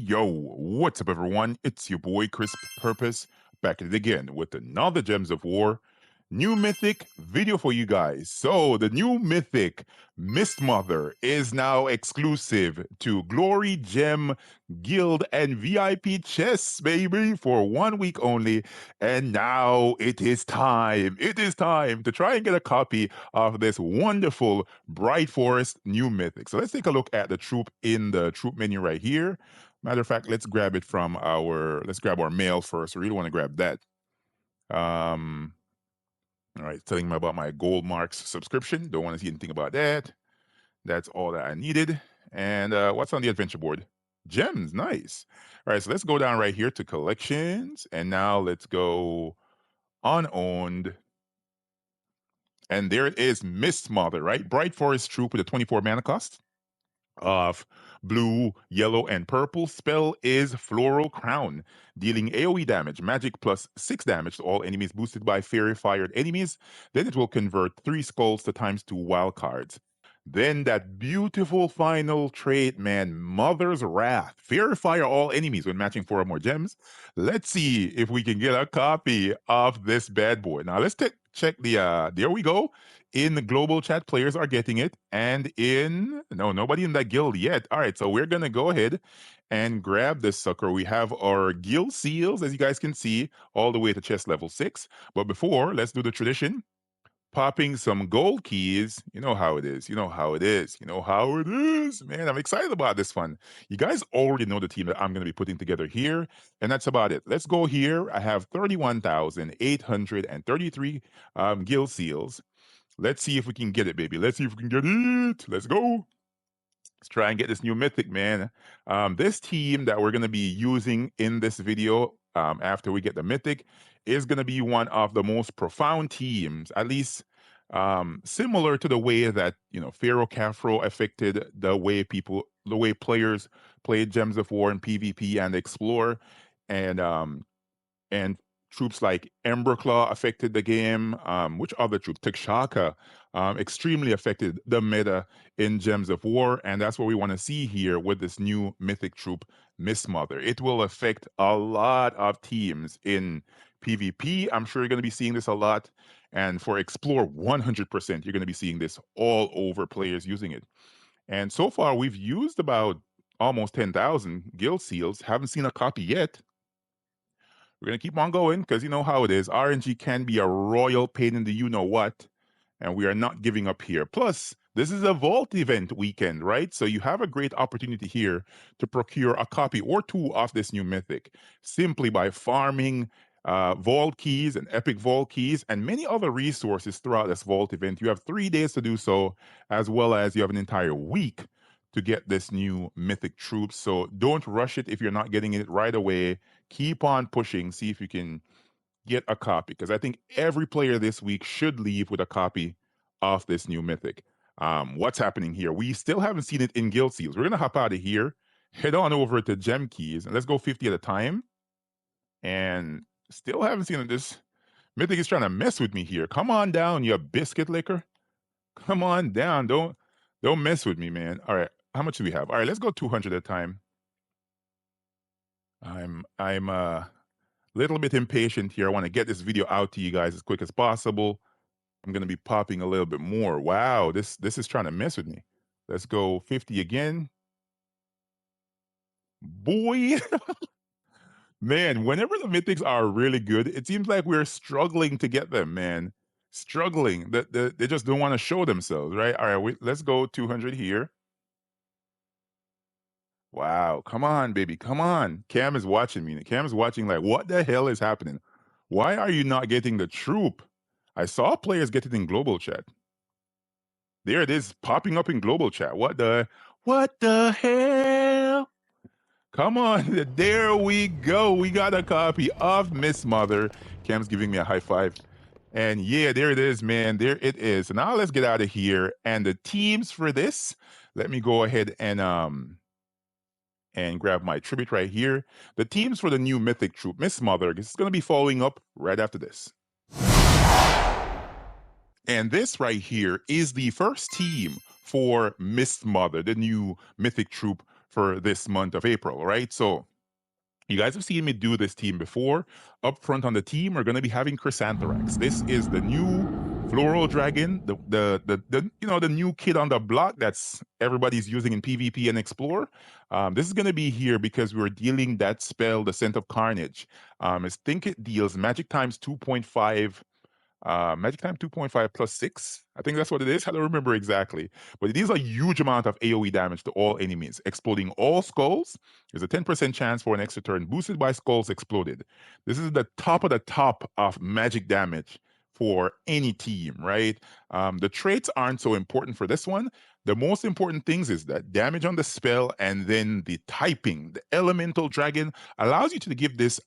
Yo, what's up, everyone? It's your boy CrispPurpose back at it again with another Gems of War new mythic video for you guys. So, the new mythic Mistmother is now exclusive to Glory Gem Guild and VIP chests, baby, for 1 week only. And now it is time. It is time to try and get a copy of this wonderful Bright Forest new mythic. So, let's take a look at the troop in the troop menu right here. Matter of fact, let's grab it from let's grab our mail first. I really want to grab that. All right, telling me about my Gold Marks subscription. Don't want to see anything about that. That's all that I needed. And what's on the adventure board? Gems, nice. All right, so let's go down right here to collections. And now let's go unowned. And there it is, Mistmother, right? Bright Forest Troop with a 24 mana cost of blue, yellow, and purple. Spell is Floral Crown, dealing AoE damage, magic plus 6 damage to all enemies boosted by fairy fired enemies. Then it will convert 3 skulls to ×2 wild cards. Then that beautiful final trait, man, Mother's Wrath. Fairy fire all enemies when matching 4 or more gems. Let's see if we can get a copy of this bad boy. Now let's check the there we go. In the global chat, players are getting it, and nobody in that guild yet. All right, so we're gonna go ahead and grab this sucker. We have our guild seals, as you guys can see, all the way to chest level 6. But before, let's do the tradition. Popping some gold keys. You know how it is. You know how it is. You know how it is. Man, I'm excited about this one. You guys already know the team that I'm going to be putting together here, and that's about it. Let's go here. I have 31,833 guild seals. Let's see if we can get it, baby. Let's see if we can get it. Let's go. Let's try and get this new mythic, man. This team that we're going to be using in this video after we get the mythic is going to be one of the most profound teams, at least similar to the way that, Pharaoh Cafro affected the way players played Gems of War and PvP and Explore. And troops like Emberclaw affected the game. Which other troop? Takshaka extremely affected the meta in Gems of War, and that's what we want to see here with this new mythic troop, Mistmother. It will affect a lot of teams in PvP. I'm sure you're going to be seeing this a lot, and for Explore, 100%, you're going to be seeing this all over players using it. And so far, we've used about almost 10,000 guild seals. Haven't seen a copy yet. We're going to keep on going because you know how it is. RNG can be a royal pain in the you-know-what, and we are not giving up here. Plus, this is a Vault event weekend, right? So you have a great opportunity here to procure a copy or 2 of this new mythic simply by farming Vault keys and Epic Vault keys and many other resources throughout this Vault event. You have 3 days to do so, as well as you have an entire week to get this new mythic troop. So don't rush it if you're not getting it right away. Keep on pushing, see if you can get a copy, because I think every player this week should leave with a copy of this new mythic. What's happening here? We still haven't seen it in guild seals. We're gonna hop out of here, head on over to gem keys, and let's go 50 at a time. And still haven't seen it. This mythic is trying to mess with me here. Come on down, you biscuit licker. Come on down. Don't mess with me, man. All right. How much do we have? All right, let's go 200 at a time. I'm a little bit impatient here. I want to get this video out to you guys as quick as possible. I'm going to be popping a little bit more. Wow, this is trying to mess with me. Let's go 50 again. Boy, man, whenever the mythics are really good, it seems like we're struggling to get them, man. Struggling. They just don't want to show themselves, right? All right, let's go 200 here. Wow, come on, baby, come on. Cam is watching me. Cam is watching like, what the hell is happening? Why are you not getting the troop? I saw players get it in global chat. There it is, popping up in global chat. What the hell? Come on, there we go. We got a copy of Mistmother. Cam's giving me a high five. And yeah, there it is, man. There it is. Now let's get out of here. And the teams for this, let me go ahead and grab my tribute right here. The teams for the new mythic troop, Mistmother, is going to be following up right after this. And this right here is the first team for Mistmother, the new mythic troop for this month of April, right? So you guys have seen me do this team before. Up front on the team, we're going to be having Chrysantherax. This is the new floral dragon, the the new kid on the block that's everybody's using in PvP and Explore. This is going to be here because we're dealing that spell, the Scent of Carnage. I think it deals magic times 2.5 Magic Time 2.5 plus 6. I think that's what it is. I don't remember exactly. But it is a huge amount of AoE damage to all enemies. Exploding all skulls is a 10% chance for an extra turn boosted by skulls exploded. This is the top of magic damage for any team, right? The traits aren't so important for this one. The most important things is that damage on the spell and then the typing. The Elemental Dragon allows you to give this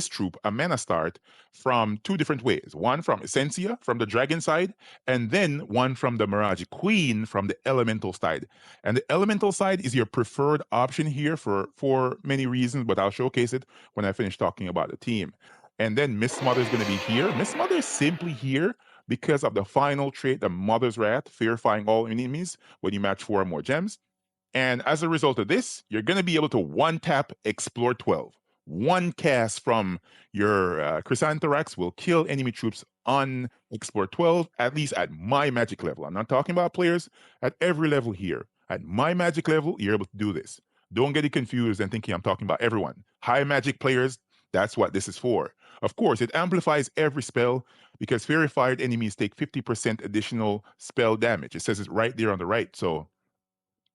troop a mana start from two different ways. One from Essentia from the dragon side, and then one from the Mirage Queen from the elemental side. And the elemental side is your preferred option here for many reasons, but I'll showcase it when I finish talking about the team. And then Mistmother is going to be here. Mistmother is simply here because of the final trait, the Mother's Wrath, fearifying all enemies when you match 4 or more gems. And as a result of this, you're going to be able to one tap Explore 12. One cast from your Chrysantherax will kill enemy troops on Explore 12, at least at my magic level. I'm not talking about players at every level here. At my magic level, you're able to do this. Don't get it confused and thinking I'm talking about everyone. High magic players, that's what this is for. Of course, it amplifies every spell because Fairy-fired enemies take 50% additional spell damage. It says it right there on the right. So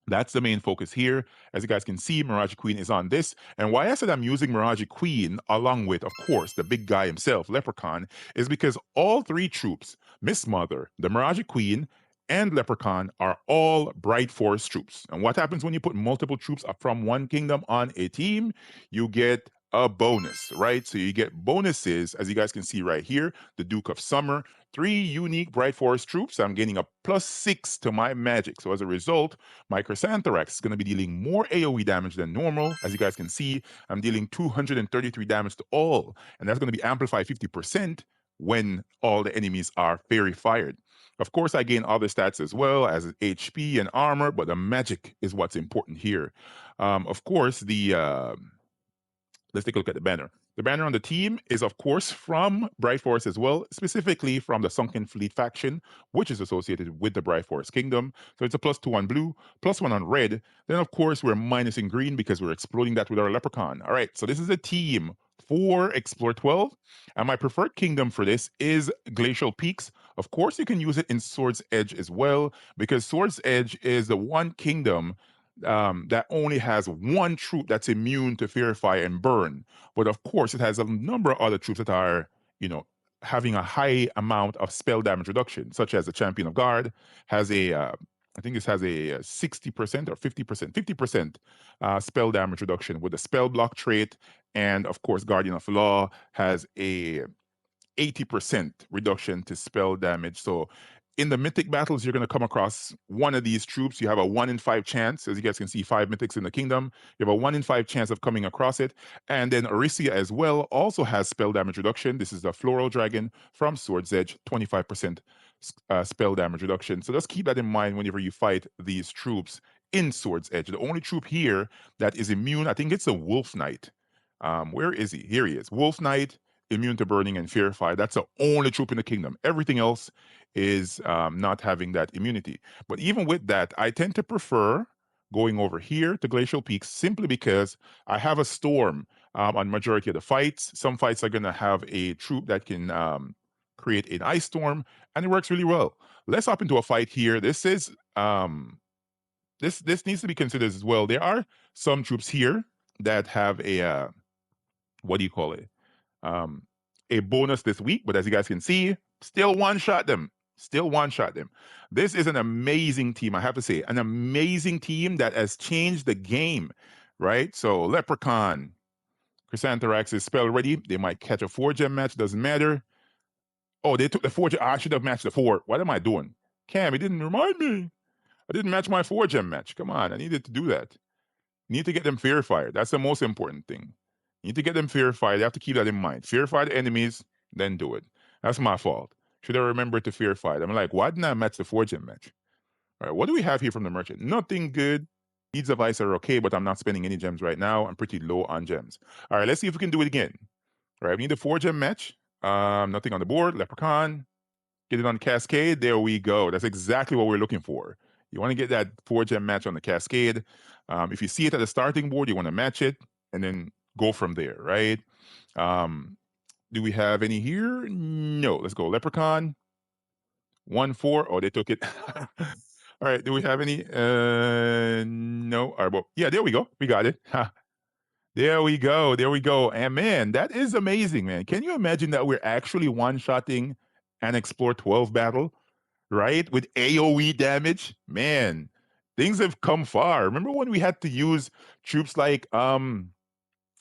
that's the main focus here. As you guys can see, Mirage Queen is on this. And why I said I'm using Mirage Queen along with, of course, the big guy himself, Leprechaun, is because all three troops, Mistmother, the Mirage Queen, and Leprechaun are all Bright Forest troops. And what happens when you put multiple troops from one kingdom on a team? You get a bonus, right? So you get bonuses, as you guys can see right here, the Duke of Summer, 3 unique Bright Forest troops. I'm gaining a +6 to my magic. So as a result, my Chrysantherax is going to be dealing more AoE damage than normal. As you guys can see, I'm dealing 233 damage to all, and that's going to be amplified 50% when all the enemies are fairy fired. Of course, I gain other stats as well as HP and armor, but the magic is what's important here. Of course, let's take a look at the banner. The banner on the team is, of course, from Bright Forest as well, specifically from the Sunken Fleet faction, which is associated with the Bright Forest Kingdom. So it's a +2 on blue, +1 on red. Then, of course, we're minusing green because we're exploding that with our Leprechaun. All right, so this is a team for Explore 12. And my preferred kingdom for this is Glacial Peaks. Of course, you can use it in Sword's Edge as well, because Sword's Edge is the one kingdom that only has one troop that's immune to Fearify and Burn. But of course, it has a number of other troops that are, you know, having a high amount of spell damage reduction, such as the Champion of Guard has I think this has a 60% or 50%, 50% spell damage reduction with the spell block trait. And of course, Guardian of Law has a 80% reduction to spell damage. So in the mythic battles, you're going to come across one of these troops. You have a 1 in 5 chance. As you guys can see, 5 mythics in the kingdom. You have a 1 in 5 chance of coming across it. And then Orisia as well also has spell damage reduction. This is the Floral Dragon from Sword's Edge, 25% spell damage reduction. So just keep that in mind whenever you fight these troops in Sword's Edge. The only troop here that is immune, I think it's a Wolf Knight. Where is he? Here he is. Wolf Knight, immune to burning and fearify. That's the only troop in the kingdom. Everything else is not having that immunity. But even with that, I tend to prefer going over here to Glacial Peaks simply because I have a storm on majority of the fights. Some fights are going to have a troop that can create an ice storm, and it works really well. Let's hop into a fight here. This is this needs to be considered as well. There are some troops here that have a what do you call it? Um, a bonus this week, but as you guys can see, still one shot them. Still one shot them. This is an amazing team, I have to say, an amazing team that has changed the game, right? So Leprechaun, Chrysantherax is spell ready. They might catch a 4-gem match, doesn't matter. Oh, they took the 4-gem. I should have matched the 4. What am I doing? Cam, it didn't remind me. I didn't match my 4-gem match. Come on, I needed to do that. Need to get them fear-fired. That's the most important thing. You need to get them fear-fired. You have to keep that in mind. Fear-fire the enemies, then do it. That's my fault. Should have remembered to fear-fight. I'm like, why didn't I match the 4-gem match? All right, what do we have here from the merchant? Nothing good. Beads of Ice are okay, but I'm not spending any gems right now. I'm pretty low on gems. All right, let's see if we can do it again. All right, we need a 4-gem match. Nothing on the board. Leprechaun. Get it on Cascade. There we go. That's exactly what we're looking for. You want to get that 4-gem match on the Cascade. If you see it at the starting board, you want to match it and then go from there, right? Um, do we have any here? No. Let's go. Leprechaun. 1-4. Oh, they took it. All right. Do we have any? No. All right. Well, yeah, there we go. We got it. There we go. There we go. And man, that is amazing, man. Can you imagine that we're actually one-shotting an Explore 12 battle, right? With AoE damage? Man, things have come far. Remember when we had to use troops like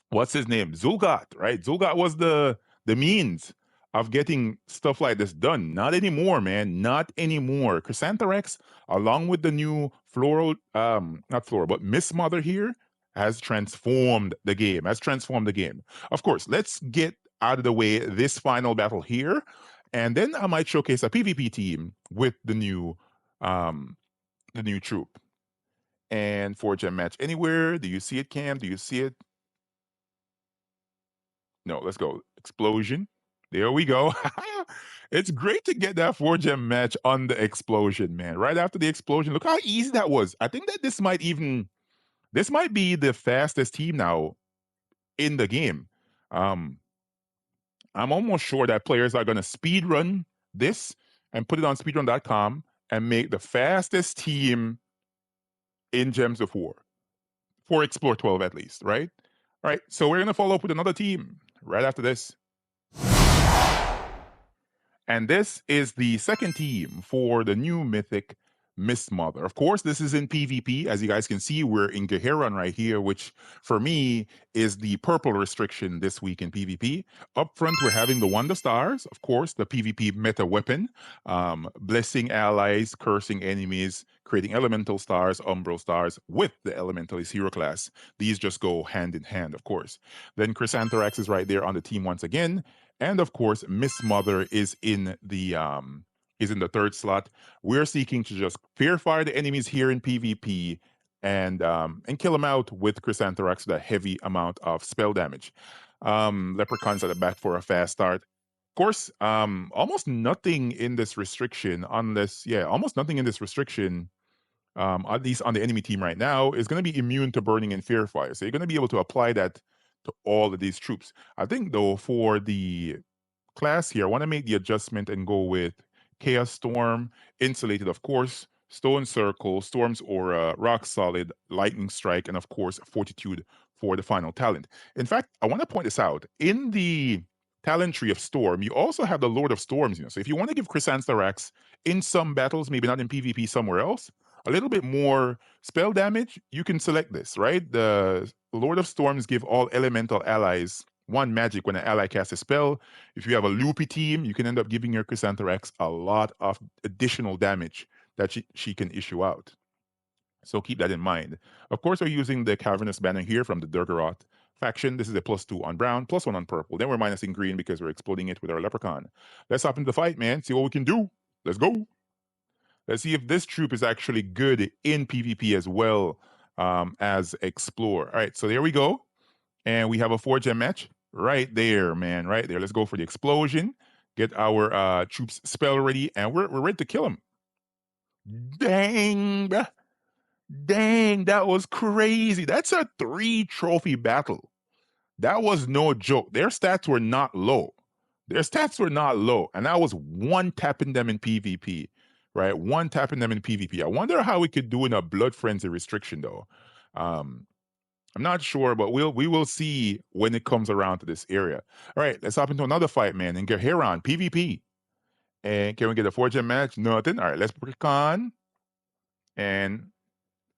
what's his name? Zulgat, right? Zulgat was the means of getting stuff like this done. Not anymore, man. Not anymore. Chrysantherax, along with the new floral, not floral, but Mistmother here, has transformed the game. Has transformed the game. Of course, let's get out of the way this final battle here, and then I might showcase a PvP team with the new troop. And 4-gem match anywhere. Do you see it, Cam? Do you see it? No, let's go. Explosion. There we go. It's great to get that 4-gem match on the explosion, man. Right after the explosion, look how easy that was. I think that this might be the fastest team now in the game. Um, I'm almost sure that players are gonna speed run this and put it on speedrun.com and make the fastest team in Gems of War for Explore 12 at least, right? All right, so we're gonna follow up with another team right after this. And this is the second team for the new Mythic Mistmother. Of course, this is in PvP. As you guys can see, we're in Geheron right here, which for me is the purple restriction this week in PvP. Up front, we're having the Wonder Stars, of course, the PvP meta weapon, blessing allies, cursing enemies, creating elemental stars, umbral stars with the elementalist hero class. These just go hand in hand, of course. Then Chrysantherax is right there on the team once again. And of course, Mistmother is in the third slot. We're seeking to just fear fire the enemies here in PvP and kill them out with Chrysantherax with a heavy amount of spell damage. Leprechauns at the back for a fast start. Of course, almost nothing in this restriction, almost nothing in this restriction, at least on the enemy team right now, is going to be immune to burning and fear fire. So you're going to be able to apply that to all of these troops. I think though for the class here, I want to make the adjustment and go with Chaos Storm, Insulated, of course, Stone Circle, Storm's Aura, Rock Solid, Lightning Strike, and of course, Fortitude for the final talent. In fact, I want to point this out. In the talent tree of Storm, you also have the Lord of Storms. So if you want to give Chrysantherax in some battles, maybe not in PvP somewhere else, a little bit more spell damage, you can select this, right? The Lord of Storms give all elemental allies 1 magic when an ally casts a spell. If you have a loopy team, you can end up giving your Chrysantherax a lot of additional damage that she can issue out. So keep that in mind. Of course, we're using the Cavernous Banner here from the Durgaroth faction. This is a +2 on brown, +1 on purple. Then we're minusing green because we're exploding it with our Leprechaun. Let's hop into the fight, man. See what we can do. Let's go. Let's see if this troop is actually good in PvP as well as Explore. All right, so there we go. And we have a 4-gem match right there, man, right there. Let's go for the explosion, get our troops spell ready, and we're ready to kill them. Dang, bruh. Dang, that was crazy. That's a 3-trophy battle. That was no joke. Their stats were not low. Their stats were not low. And I was one tapping them in PvP, right? One tapping them in PvP. I wonder how we could do in a Blood Frenzy restriction, though. I'm not sure, but we will see when it comes around to this area. All right, let's hop into another fight, man. In Geheron, PvP. And can we get a 4-gem match? Nothing. All right, let's pick on. And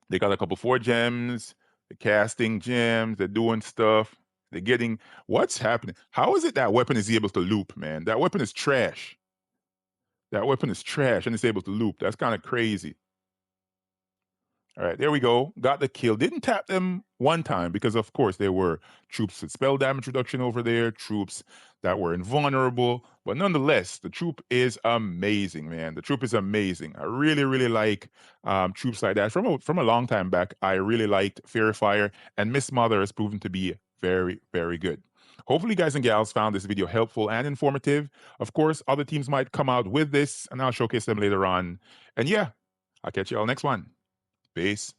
they got a couple 4-gems. They're casting gems. They're doing stuff. They're getting... What's happening? How is it that weapon is able to loop, man? That weapon is trash. That weapon is trash and it's able to loop. That's kind of crazy. All right, there we go. Got the kill. Didn't tap them one time because, of course, there were troops with spell damage reduction over there, troops that were invulnerable. But nonetheless, the troop is amazing, man. The troop is amazing. I really, really like troops like that. From a long time back, I really liked Fairy Fire, and Miss Mother has proven to be very, very good. Hopefully, guys and gals found this video helpful and informative. Of course, other teams might come out with this, and I'll showcase them later on. And yeah, I'll catch you all next one. Peace.